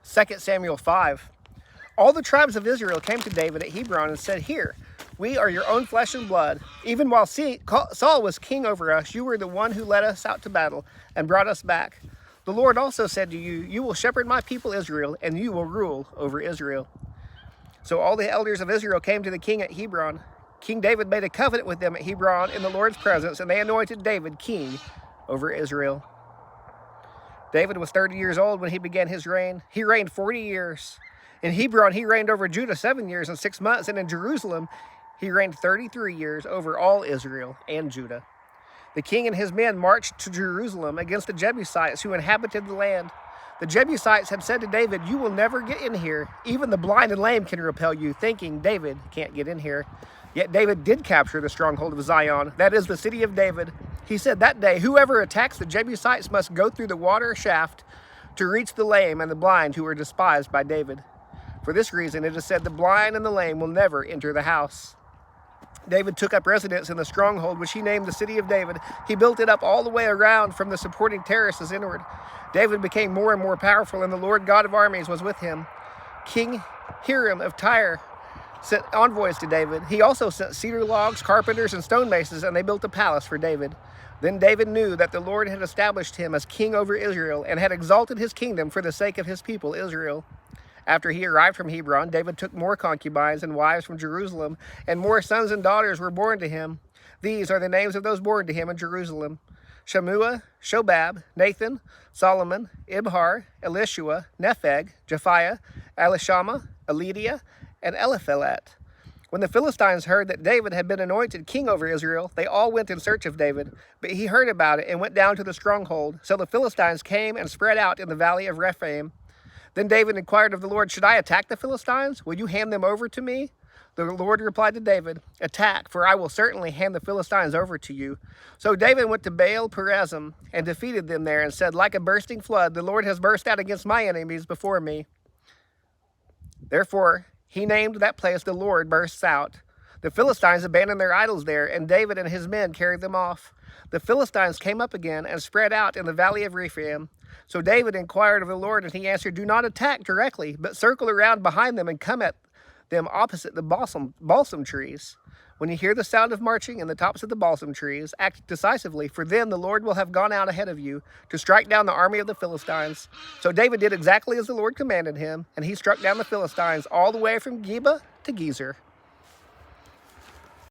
2 Samuel 5. All the tribes of Israel came to David at Hebron and said, "Here, we are your own flesh and blood. Even while Saul was king over us, you were the one who led us out to battle and brought us back. The Lord also said to you, you will shepherd my people Israel, and you will rule over Israel." So all the elders of Israel came to the king at Hebron. King David made a covenant with them at Hebron in the Lord's presence, and they anointed David king over Israel. David was 30 years old when he began his reign. He reigned 40 years. In Hebron, he reigned over Judah 7 years and 6 months, and in Jerusalem, he reigned 33 years over all Israel and Judah. The king and his men marched to Jerusalem against the Jebusites who inhabited the land. The Jebusites had said to David, "You will never get in here. Even the blind and lame can repel you," thinking David can't get in here. Yet David did capture the stronghold of Zion, that is the city of David. He said that day, "Whoever attacks the Jebusites must go through the water shaft to reach the lame and the blind who are despised by David." For this reason, it is said, "The blind and the lame will never enter the house." David took up residence in the stronghold, which he named the city of David. He built it up all the way around from the supporting terraces inward. David became more and more powerful, and the Lord God of armies was with him. King Hiram of Tyre sent envoys to David. He also sent cedar logs, carpenters, and stonemasons, and they built a palace for David. Then David knew that the Lord had established him as king over Israel and had exalted his kingdom for the sake of his people Israel. After he arrived from Hebron, David took more concubines and wives from Jerusalem, and more sons and daughters were born to him. These are the names of those born to him in Jerusalem: Shammua, Shobab, Nathan, Solomon, Ibhar, Elishua, Nepheg, Japhiah, Elishama, Elidiah, and Eliphelet. When the Philistines heard that David had been anointed king over Israel, they all went in search of David. But he heard about it and went down to the stronghold. So the Philistines came and spread out in the valley of Rephaim. Then David inquired of the Lord, "Should I attack the Philistines? Will you hand them over to me?" The Lord replied to David, "Attack, for I will certainly hand the Philistines over to you." So David went to Baal Perazim and defeated them there and said, "Like a bursting flood, the Lord has burst out against my enemies before me." Therefore, he named that place "The Lord Bursts Out." The Philistines abandoned their idols there, and David and his men carried them off. The Philistines came up again and spread out in the valley of Rephaim. So David inquired of the Lord, and he answered, "Do not attack directly, but circle around behind them and come at them opposite the balsam trees. When you hear the sound of marching in the tops of the balsam trees, act decisively, for then the Lord will have gone out ahead of you to strike down the army of the Philistines." So David did exactly as the Lord commanded him, and he struck down the Philistines all the way from Geba to Gezer.